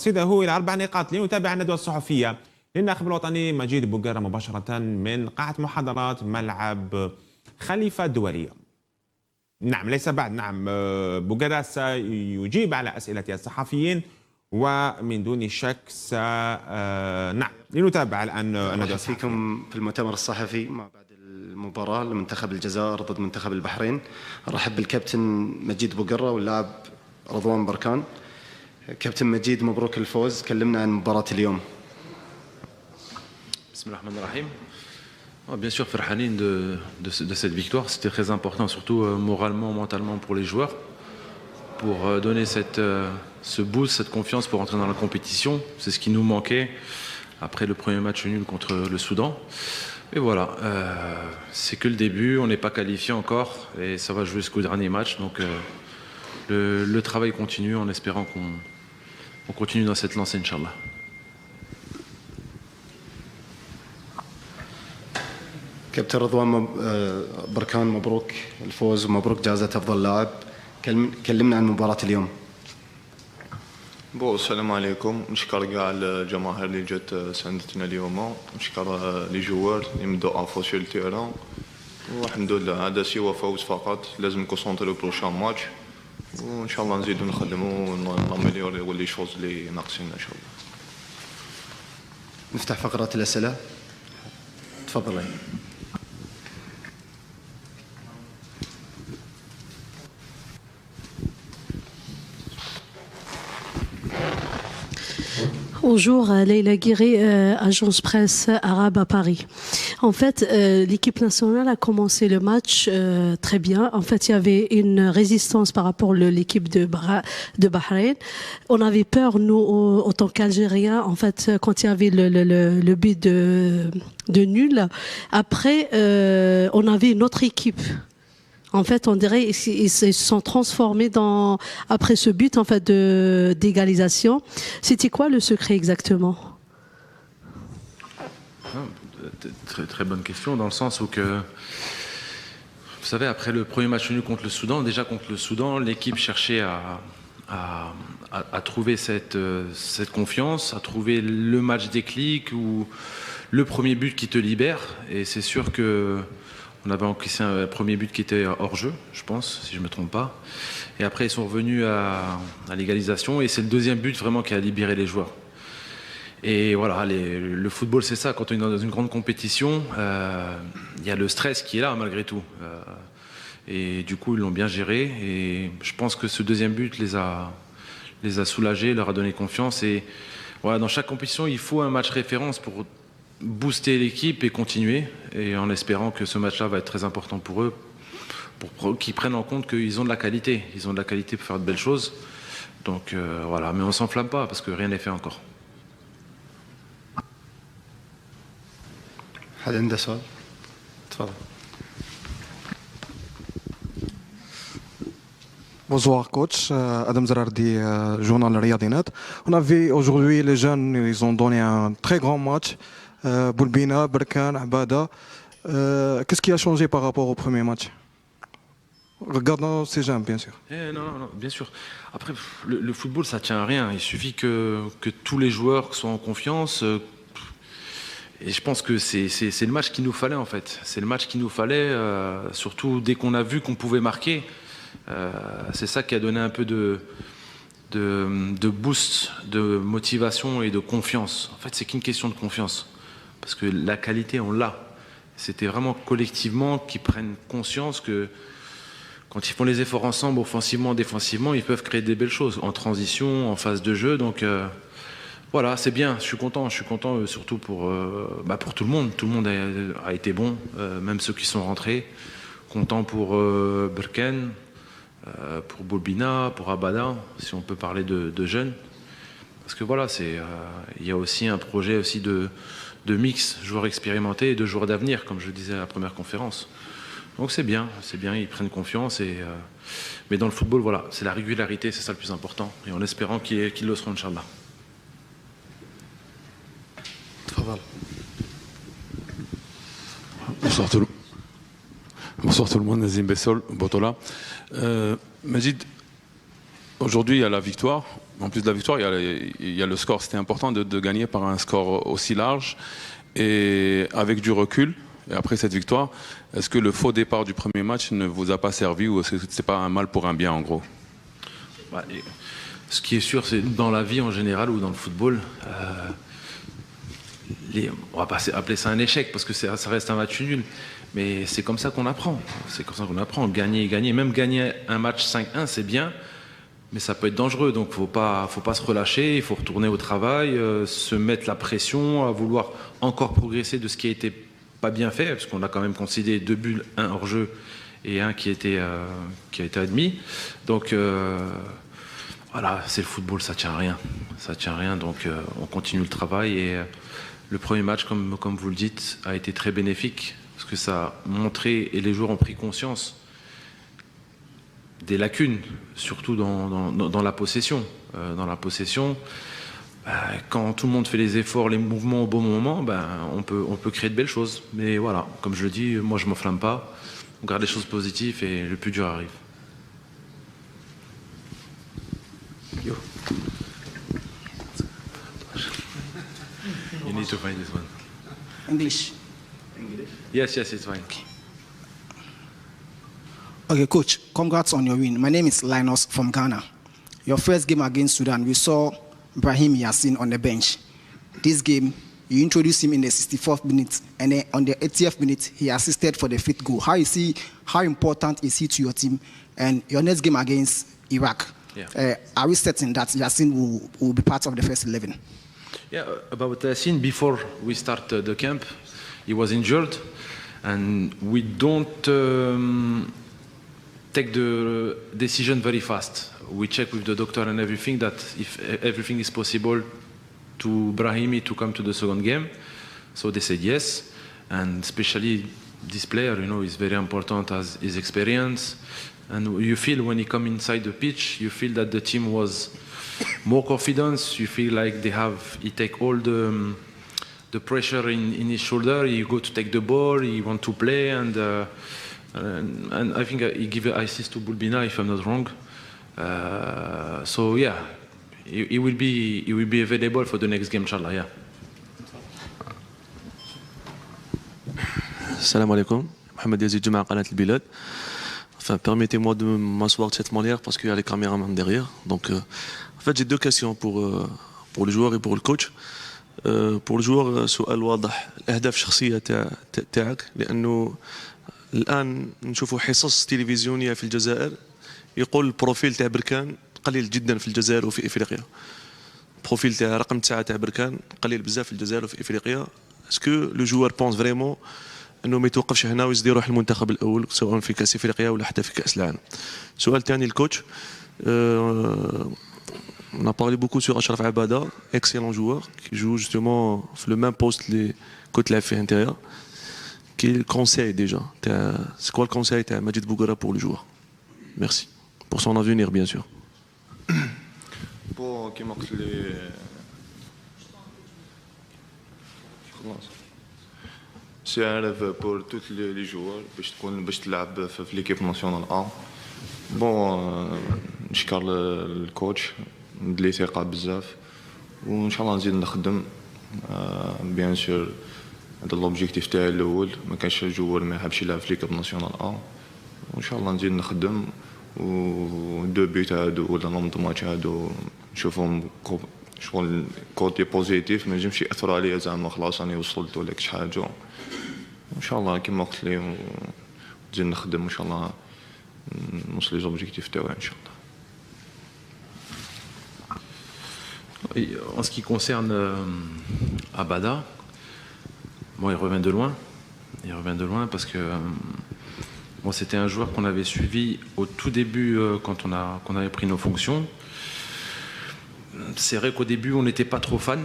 ترصيده إلى 4 نقاط. لنتابع الندوة الصحفية للناخب الوطني مجيد بوقرة مباشرة من قاعة محاضرات ملعب خليفة الدولية. نعم ليس بعد، نعم بوقرة سيجيب على أسئلة الصحفيين ومن دون شك نعم لنتابع الآن الندوة فيكم في المؤتمر الصحفي ما بعد المباراة لمنتخب الجزائر ضد منتخب البحرين. رحب بالكابتن مجيد بوقرة واللاعب رضوان بركان. كابتن مجيد مبروك الفوز، كلمنا عن مباراة اليوم. بسم الله الرحمن الرحيم. Bien sûr, Ferhanine de cette victoire, c'était très important, surtout moralement, mentalement pour les joueurs, pour donner ce boost, cette confiance pour entrer dans la compétition. C'est ce qui nous manquait après le premier match nul contre le Soudan. Et voilà, c'est que le début, on n'est pas qualifié encore et ça va jouer jusqu'au dernier match. Donc le travail continue en espérant qu'on continue dans cette lancée, Inch'Allah. كابتن رضوان بركان، مبروك الفوز ومبروك جائزة أفضل لاعب. كلمنا عن مباراة اليوم. السلام عليكم. نشكر كاع الجماهير اللي جات ساندتنا اليوم، نشكر لي جوار اللي مدوا افو سور التيران، والحمد لله هذا سوى فوز فقط. لازم نكونسونطرو بروشان ماتش وان شاء الله نزيدو نخدمو وناميليوريو لي شوز اللي ناقصين ان شاء الله. نفتح فقرة الأسئلة، تفضلي. Bonjour, Leila Guiré, agence presse arabe à Paris. En fait, l'équipe nationale a commencé le match très bien. En fait, il y avait une résistance par rapport à l'équipe de Bahreïn. On avait peur, nous, en tant qu'Algériens, en fait, quand il y avait le but de nul. Après, on avait une autre équipe. En fait, on dirait qu'ils se sont transformés après ce but en fait d'égalisation. C'était quoi le secret exactement? Très, très bonne question, dans le sens où vous savez, après le premier match nul contre le Soudan, déjà contre le Soudan, l'équipe cherchait à trouver cette confiance, à trouver le match déclic ou le premier but qui te libère. Et c'est sûr que on avait encaissé un premier but qui était hors jeu, je pense, si je ne me trompe pas. Et après, ils sont revenus à l'égalisation. Et c'est le deuxième but vraiment qui a libéré les joueurs. Et voilà, le football, c'est ça. Quand on est dans une grande compétition, il y a le stress qui est là, malgré tout. Et du coup, ils l'ont bien géré. Et je pense que ce deuxième but les a soulagés, leur a donné confiance. Et voilà, dans chaque compétition, il faut un match référence pour booster l'équipe et continuer, et en espérant que ce match-là va être très important pour eux, pour qu'ils prennent en compte qu'ils ont de la qualité. Ils ont de la qualité pour faire de belles choses. Donc voilà, mais on ne s'enflamme pas parce que rien n'est fait encore. Bonsoir coach, Adam Zerardi, journal Riyadinat. On a vu aujourd'hui les jeunes, ils ont donné un très grand match. Boulbina, Berkan, Abada. Qu'est-ce qui a changé par rapport au premier match? Regardons ces jeunes, bien sûr. Non, bien sûr. Après, le football, ça tient à rien. Il suffit que tous les joueurs soient en confiance. Et je pense que c'est le match qu'il nous fallait, en fait. C'est le match qu'il nous fallait, surtout dès qu'on a vu qu'on pouvait marquer. C'est ça qui a donné un peu de boost, de motivation et de confiance. En fait, c'est qu'une question de confiance. Parce que la qualité, on l'a. C'était vraiment collectivement qu'ils prennent conscience que quand ils font les efforts ensemble, offensivement, défensivement, ils peuvent créer des belles choses, en transition, en phase de jeu. Donc voilà, c'est bien, je suis content surtout pour tout le monde. Tout le monde a été bon, même ceux qui sont rentrés. Content pour Berken, pour Boulbina, pour Abada, si on peut parler de jeunes. Parce que voilà, il y a aussi un projet aussi de mix, joueurs expérimentés et de joueurs d'avenir, comme je le disais à la première conférence. Donc c'est bien, ils prennent confiance. Mais dans le football, voilà, c'est la régularité, c'est ça le plus important. Et en espérant qu'ils le seront, Inch'Allah. Bonsoir tout le monde, Nazim Bessol, Botola. Majid, Aujourd'hui, il y a la victoire. En plus de la victoire, il y a le score. C'était important de gagner par un score aussi large. Et avec du recul, et après cette victoire, est-ce que le faux départ du premier match ne vous a pas servi ou est-ce que c'est pas un mal pour un bien en gros? Ce qui est sûr, c'est dans la vie en général ou dans le football, on va pas appeler ça un échec parce que ça reste un match nul. Mais c'est comme ça qu'on apprend. C'est comme ça qu'on apprend. Gagner, gagner. Même gagner un match 5-1, c'est bien. Mais ça peut être dangereux, donc faut pas se relâcher, il faut retourner au travail, se mettre la pression, à vouloir encore progresser de ce qui a été pas bien fait, parce qu'on a quand même concédé 2 buts, un hors-jeu et un qui a été admis. Donc voilà, c'est le football, ça tient à rien. Ça tient à rien, donc on continue le travail et le premier match, comme vous le dites, a été très bénéfique, parce que ça a montré et les joueurs ont pris conscience des lacunes, surtout dans la possession. Dans la possession, quand tout le monde fait les efforts, les mouvements au bon moment, on peut créer de belles choses. Mais voilà, comme je le dis, moi je ne m'enflamme pas. On garde les choses positives et le plus dur arrive. Yo. You need to find this one. English. Yes, it's fine. Okay, coach, congrats on your win. My name is Linus from Ghana. Your first game against Sudan, we saw Brahim Yassin on the bench. This game, you introduced him in the 64th minute, and then on the 80th minute, he assisted for the 5th goal. How important is he to your team? And your next game against Iraq, are we certain that Yassin will be part of the first 11? Yeah, about Yassin, before we start the camp, he was injured, and we don't take the decision very fast. We check with the doctor and everything that if everything is possible to Brahimi to come to the second game. So they said yes, and especially this player, is very important as his experience. And you feel when he come inside the pitch, you feel that the team was more confidence. You feel like he take all the pressure in his shoulder. He go to take the ball. He want to play and I think he give an assist to Bulbina, if I'm not wrong. So yeah, he will be available for the next game, inshallah. Yeah. Salam alaikum, Mohamed Yazid Juma, Qanat al-Bilad. Enfin, permettez-moi de m'asseoir de cette manière parce qu'il y a les caméramans derrière. Donc, en fait, j'ai 2 questions pour le joueur et pour le coach. pour le joueur سؤال واضح الاهداف الشخصيه تاعك لانه الان نشوفوا حصص تلفزيونيه في الجزائر يقول البروفيل تاع بركان قليل جدا في الجزائر وفي افريقيا البروفيل تاع رقم 9 تاع بركان قليل بزاف في الجزائر وفي افريقيا اسكو لو جوار بونس فريمون انه ما يتوقفش هنا ويزيد يروح المنتخب الاول سواء في كاس افريقيا ولا حتى في كاس العالم. سؤال ثاني الكوتش on a parlé beaucoup sur Achraf Abada, excellent joueur qui joue justement le même poste les côté la fait intérieur. Quel conseil déjà? C'est quoi le conseil de Majid Bouguerra pour le joueur? Merci. Pour son avenir bien sûr. Bon, كما قلت لي خلاص سي ان ريف بور توت لي جوار باش تلعب في ليكيب ناسيونال ا بون نشكر الكوتش مدلي ثقه بزاف وان شاء الله نزيد نخدم بيان سور هذا لوبجيكتيف تاعي الاول ما كانش جوار ما يحبش يلعب في ليكيب ناسيونال ا وان شاء الله نزيد نخدم و دو بيت هادو ولا نومط ماتش هادو نشوفهم شغل كوتي بوزيتيف ما نجمش ياثروا عليا زعما خلاص راني وصلت ولا كش حاجه ان شاء الله كيما قلت لي نزيد نخدم ان شاء الله نوصل لي زوبجيكتيف تاعي ان شاء الله. En ce qui concerne Abada, bon, il revient de loin. Il revient de loin parce que bon, c'était un joueur qu'on avait suivi au tout début quand qu'on avait pris nos fonctions. C'est vrai qu'au début, on n'était pas trop fan.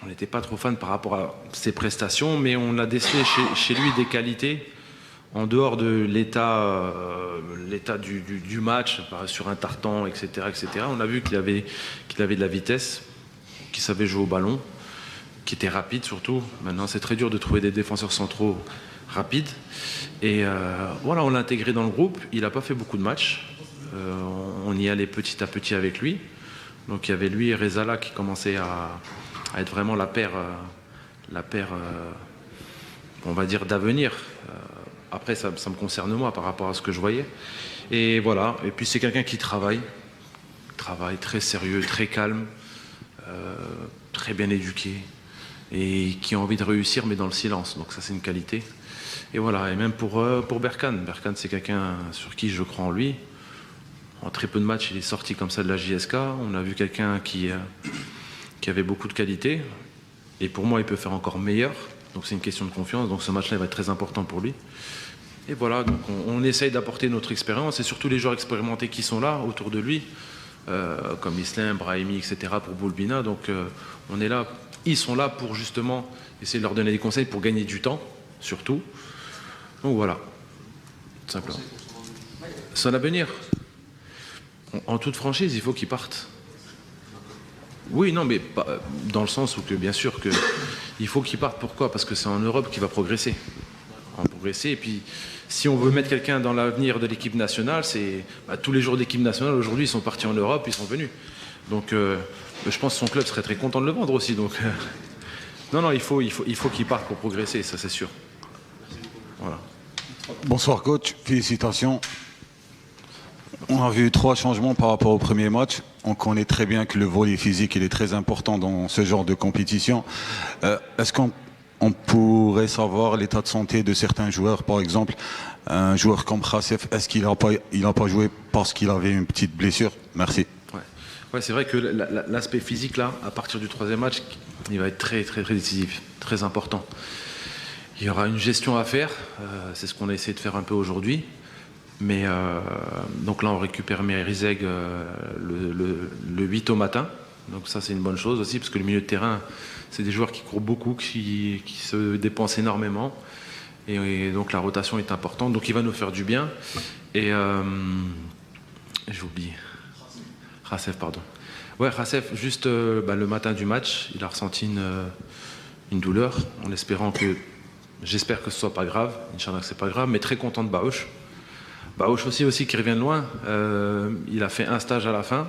On n'était pas trop fan par rapport à ses prestations, mais on a décelé chez lui des qualités en dehors de l'état du match, sur un tartan, etc., etc. On a vu qu'il avait de la vitesse, qu'il savait jouer au ballon, qu'il était rapide surtout. Maintenant, c'est très dur de trouver des défenseurs centraux rapides. Et voilà, on l'a intégré dans le groupe. Il n'a pas fait beaucoup de matchs. On y allait petit à petit avec lui. Donc il y avait lui et Rezala qui commençaient à être vraiment la paire, on va dire, d'avenir. Après, ça me concerne moi par rapport à ce que je voyais. Et voilà. Et puis c'est quelqu'un qui travaille très sérieux, très calme, très bien éduqué et qui a envie de réussir mais dans le silence. Donc ça c'est une qualité. Et voilà. Et même pour Berkane. Berkane c'est quelqu'un sur qui je crois en lui. En très peu de matchs, il est sorti comme ça de la JSK. On a vu quelqu'un qui avait beaucoup de qualité. Et pour moi, il peut faire encore meilleur. Donc c'est une question de confiance. Donc ce match-là va être très important pour lui. Et voilà, donc on essaye d'apporter notre expérience. Et surtout les joueurs expérimentés qui sont là, autour de lui, comme Islam, Brahimi, etc. pour Boulbina. Donc on est là. Ils sont là pour justement essayer de leur donner des conseils pour gagner du temps, surtout. Donc voilà, tout simplement. Son avenir. En toute franchise, il faut qu'il parte. Oui, non, mais dans le sens où que bien sûr il faut qu'il parte. Pourquoi? Parce que c'est en Europe qu'il va progresser. Et puis, si on veut mettre quelqu'un dans l'avenir de l'équipe nationale, c'est tous les joueurs d'équipe nationale aujourd'hui, ils sont partis en Europe, ils sont venus. Donc, je pense que son club serait très content de le vendre aussi. Donc, non, il faut qu'il parte pour progresser, ça c'est sûr. Voilà. Bonsoir coach, félicitations. On a vu 3 changements par rapport au premier match. On connaît très bien que le volley physique il est très important dans ce genre de compétition. Est-ce qu'on pourrait savoir l'état de santé de certains joueurs? Par exemple, un joueur comme Khasef, est-ce qu'il n'a pas joué parce qu'il avait une petite blessure? Merci. Ouais, c'est vrai que l'aspect physique, là, à partir du 3e match, il va être très, très, très décisif, très important. Il y aura une gestion à faire. C'est ce qu'on a essayé de faire un peu aujourd'hui. Mais donc là, on récupère Merizeg le 8 au matin. Donc ça, c'est une bonne chose aussi, parce que le milieu de terrain, c'est des joueurs qui courent beaucoup, qui se dépensent énormément. Et donc la rotation est importante. Donc il va nous faire du bien. Et j'ai oublié. Khasef, pardon. Ouais, Khasef, juste le matin du match, il a ressenti une douleur, en espérant que... J'espère que ce soit pas grave. Inch'Allah que c'est pas grave, mais très content de Baouch. Baouch aussi qui revient de loin. Il a fait un stage à la fin.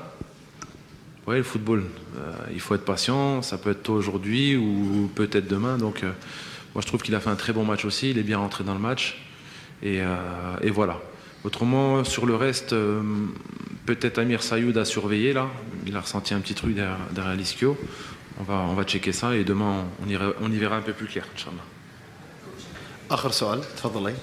Ouais, le football, il faut être patient. Ça peut être tôt aujourd'hui ou peut-être demain. Donc, moi, je trouve qu'il a fait un très bon match aussi. Il est bien rentré dans le match. Et voilà. Autrement, sur le reste, peut-être Amir Sayoud a surveillé là. Il a ressenti un petit truc derrière l'ischio. On va checker ça et demain, on y verra un peu plus clair, Inch'Allah. آخر سؤال تفضلي.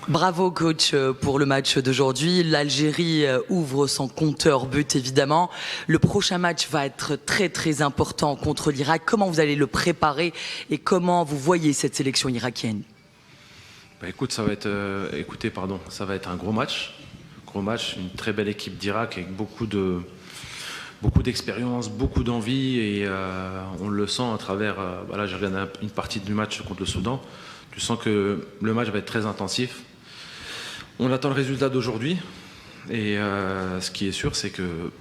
Bravo coach pour le match d'aujourd'hui. L'Algérie ouvre son compteur but évidemment. Le prochain match va être très très important contre l'Irak. Comment vous allez le préparer et comment vous voyez cette sélection irakienne? Écoute, ça va être un gros match. Une très belle équipe d'Irak avec beaucoup d'expérience, beaucoup d'envie et on le sent à travers... là, j'ai regardé une partie du match contre le Soudan. Tu sens que le match va être très intensif. On attend le résultat d'aujourd'hui et ce qui est sûr, c'est que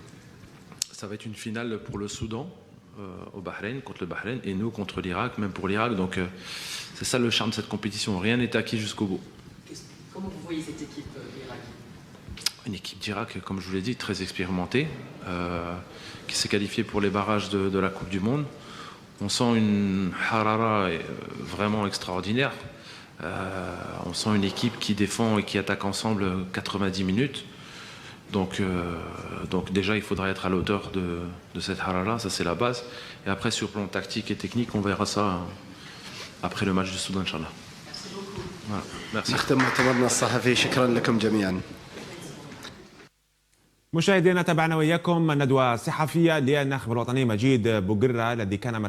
ça va être une finale pour le Soudan au Bahreïn, contre le Bahreïn, et nous contre l'Irak, même pour l'Irak. Donc c'est ça le charme de cette compétition. Rien n'est acquis jusqu'au bout. Comment vous voyez cette équipe d'Irak? Une équipe d'Irak, comme je vous l'ai dit, très expérimentée, qui s'est qualifiée pour les barrages de la Coupe du Monde. On sent une harara vraiment extraordinaire. On sent une équipe qui défend et qui attaque ensemble 90 minutes. Donc déjà, il faudra être à l'auteur de cette harara, ça c'est la base. Et après, sur le plan tactique et technique, on verra ça après le match du Soudan, Inch'Allah. Merci beaucoup. Voilà. Merci. نختم مؤتمرنا الصحفي. شكرا لكم جميعا. مشاهدينا، تابعنا وإياكم الندوة الصحفية للناخب الوطني مجيد بوقرة الذي كان مرفوع